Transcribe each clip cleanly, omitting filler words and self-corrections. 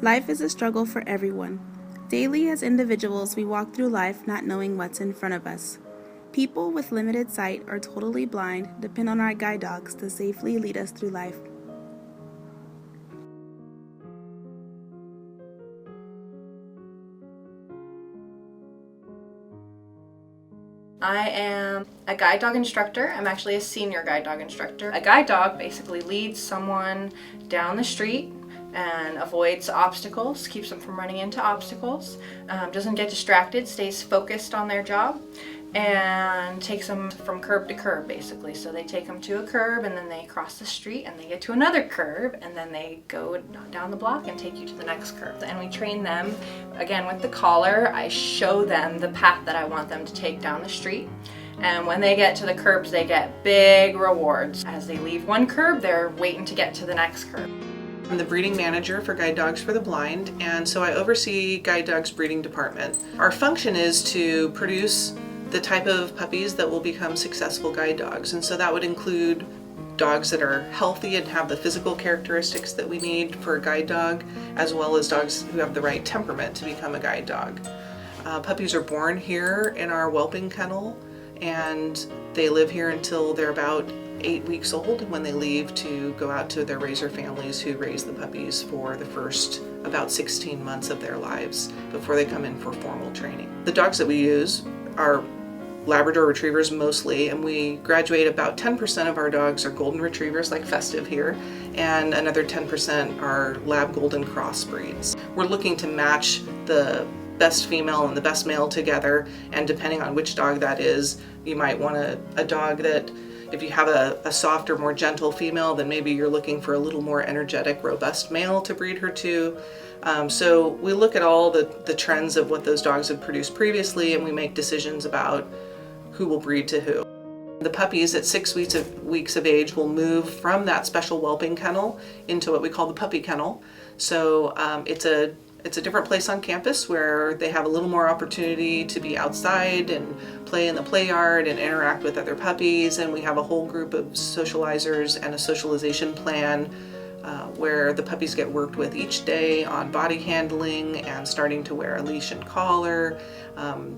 Life is a struggle for everyone. Daily, as individuals, we walk through life not knowing what's in front of us. People with limited sight or totally blind depend on our guide dogs to safely lead us through life. I am a guide dog instructor. I'm actually a senior guide dog instructor. A guide dog basically leads someone down the street and avoids obstacles, keeps them from running into obstacles, doesn't get distracted, stays focused on their job, and takes them from curb to curb basically. So they take them to a curb and then they cross the street and they get to another curb and then they go down the block and take you to the next curb. And we train them again with the collar. I show them the path that I want them to take down the street. And when they get to the curbs, they get big rewards. As they leave one curb, they're waiting to get to the next curb. I'm the breeding manager for Guide Dogs for the Blind, and so I oversee Guide Dogs' breeding department. Our function is to produce the type of puppies that will become successful guide dogs, and so that would include dogs that are healthy and have the physical characteristics that we need for a guide dog, as well as dogs who have the right temperament to become a guide dog. Puppies are born here in our whelping kennel, and they live here until they're about 8 weeks old, when they leave to go out to their raiser families who raise the puppies for the first about 16 months of their lives before they come in for formal training. The dogs that we use are Labrador retrievers mostly, and we graduate about 10% of our dogs are golden retrievers like Festive here, and another 10% are lab golden cross breeds. We're looking to match the best female and the best male together, and depending on which dog that is, you might want a dog that, if you have a softer, more gentle female, then maybe you're looking for a little more energetic, robust male to breed her to. So we look at all the trends of what those dogs have produced previously, and we make decisions about who will breed to who. The puppies at 6 weeks of age will move from that special whelping kennel into what we call the puppy kennel. So it's a different place on campus where they have a little more opportunity to be outside and play in the play yard and interact with other puppies, and we have a whole group of socializers and a socialization plan where the puppies get worked with each day on body handling and starting to wear a leash and collar.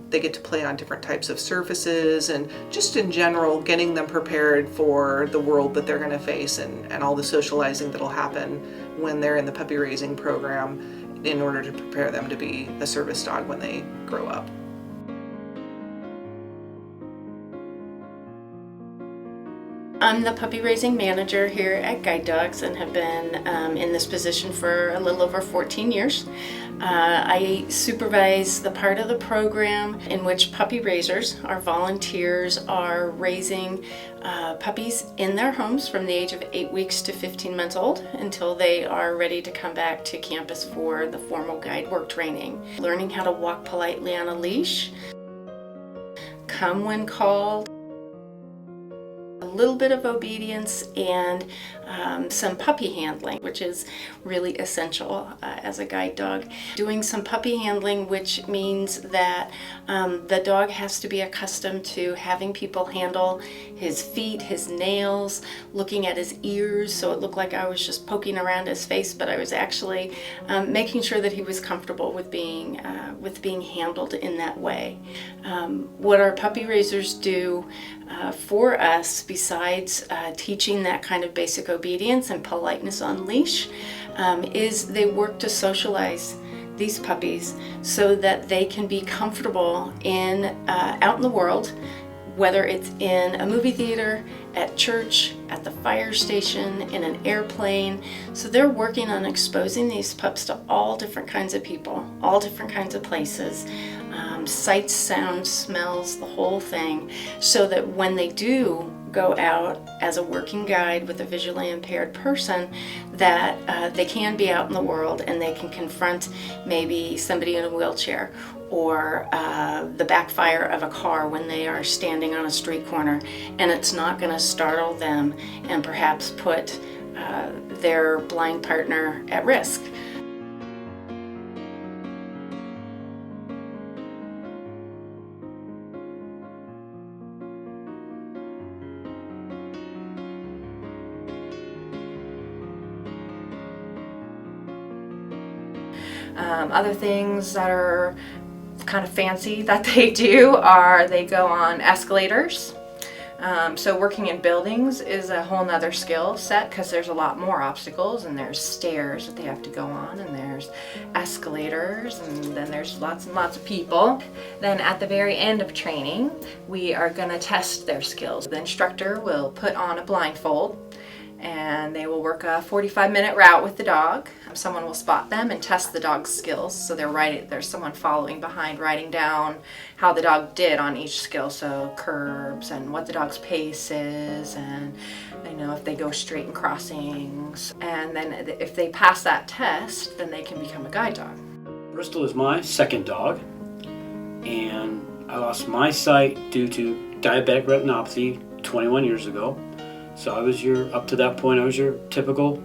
They get to play on different types of surfaces, and just in general getting them prepared for the world that they're going to face and all the socializing that'll happen when they're in the puppy raising program, in order to prepare them to be a service dog when they grow up. I'm the puppy raising manager here at Guide Dogs and have been in this position for a little over 14 years. I supervise the part of the program in which puppy raisers, our volunteers, are raising puppies in their homes from the age of 8 weeks to 15 months old until they are ready to come back to campus for the formal guide work training. Learning how to walk politely on a leash, come when called, a little bit of obedience, and some puppy handling, which is really essential as a guide dog. Doing some puppy handling, which means that the dog has to be accustomed to having people handle his feet, his nails, looking at his ears, so it looked like I was just poking around his face, but I was actually making sure that he was comfortable with being handled in that way. What our puppy raisers do for us, besides teaching that kind of basic obedience and politeness on leash, is they work to socialize these puppies so that they can be comfortable out in the world, whether it's in a movie theater, at church, at the fire station, in an airplane. So they're working on exposing these pups to all different kinds of people, all different kinds of places, sights, sounds, smells, the whole thing, so that when they do go out as a working guide with a visually impaired person, that they can be out in the world and they can confront maybe somebody in a wheelchair, or the backfire of a car when they are standing on a street corner, and it's not going to startle them and perhaps put their blind partner at risk. Other things that are kind of fancy that they do are they go on escalators. So working in buildings is a whole nother skill set because there's a lot more obstacles, and there's stairs that they have to go on, and there's escalators, and then there's lots and lots of people. Then at the very end of training, we are going to test their skills. The instructor will put on a blindfold, and they will work a 45-minute route with the dog. Someone will spot them and test the dog's skills. So there's someone following behind, writing down how the dog did on each skill. So curbs and what the dog's pace is, and they know if they go straight in crossings. And then if they pass that test, then they can become a guide dog. Bristol is my second dog, and I lost my sight due to diabetic retinopathy 21 years ago. So up to that point, I was your typical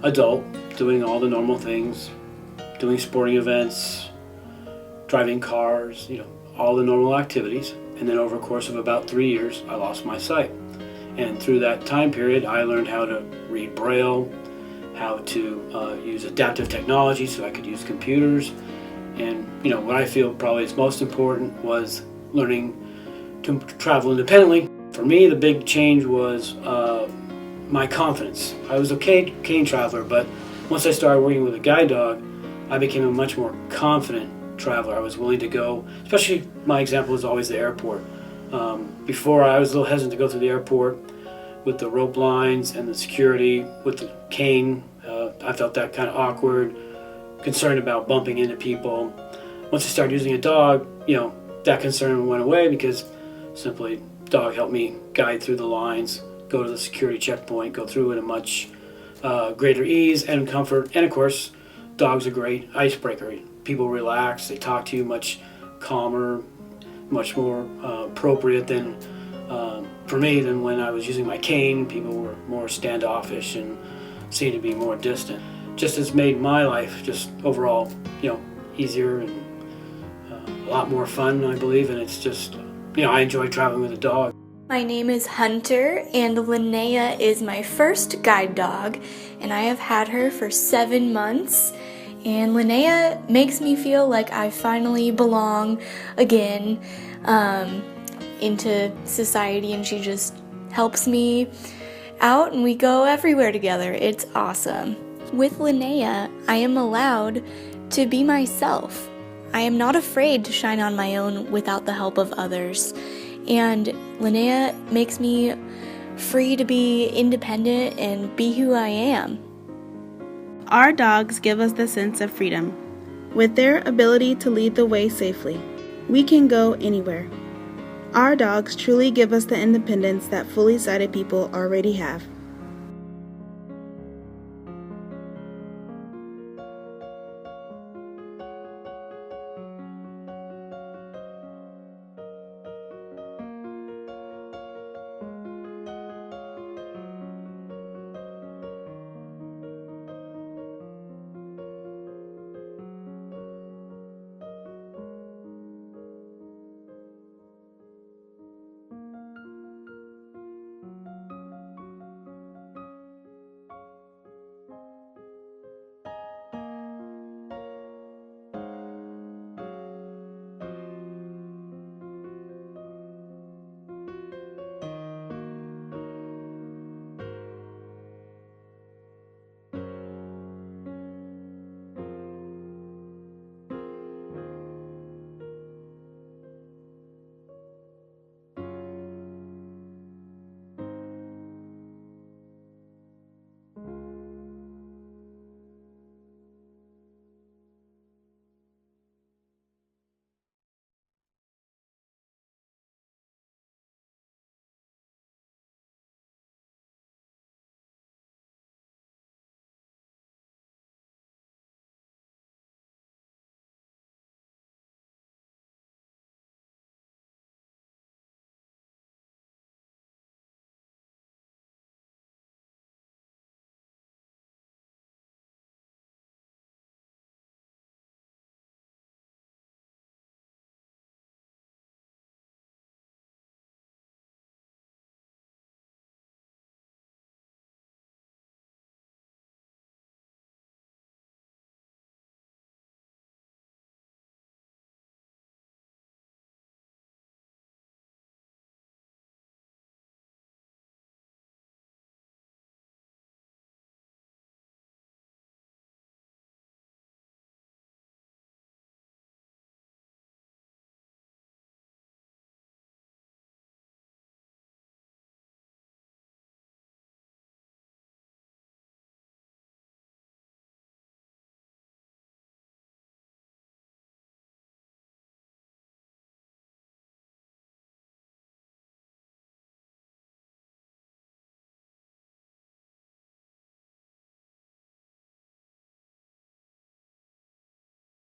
adult, doing all the normal things, doing sporting events, driving cars, all the normal activities. And then over a course of about 3 years, I lost my sight. And through that time period, I learned how to read Braille, how to use adaptive technology so I could use computers. And what I feel probably is most important was learning to travel independently. For me, the big change was my confidence. I was a cane traveler, but once I started working with a guide dog, I became a much more confident traveler. I was willing to go, especially my example was always the airport. Before, I was a little hesitant to go through the airport with the rope lines and the security with the cane. I felt that kind of awkward, concerned about bumping into people. Once I started using a dog, that concern went away because simply dog helped me guide through the lines, go to the security checkpoint, go through at a much greater ease and comfort. And of course, dog's a great icebreaker. People relax, they talk to you much calmer, much more appropriate than for me than when I was using my cane. People were more standoffish and seemed to be more distant. Just has made my life just overall, easier and a lot more fun, I believe. And it's just, I enjoy traveling with a dog. My name is Hunter, and Linnea is my first guide dog, and I have had her for 7 months. And Linnea makes me feel like I finally belong again into society, and she just helps me out, and we go everywhere together. It's awesome. With Linnea, I am allowed to be myself. I am not afraid to shine on my own without the help of others. And Linnea makes me free to be independent and be who I am. Our dogs give us the sense of freedom. With their ability to lead the way safely, we can go anywhere. Our dogs truly give us the independence that fully sighted people already have.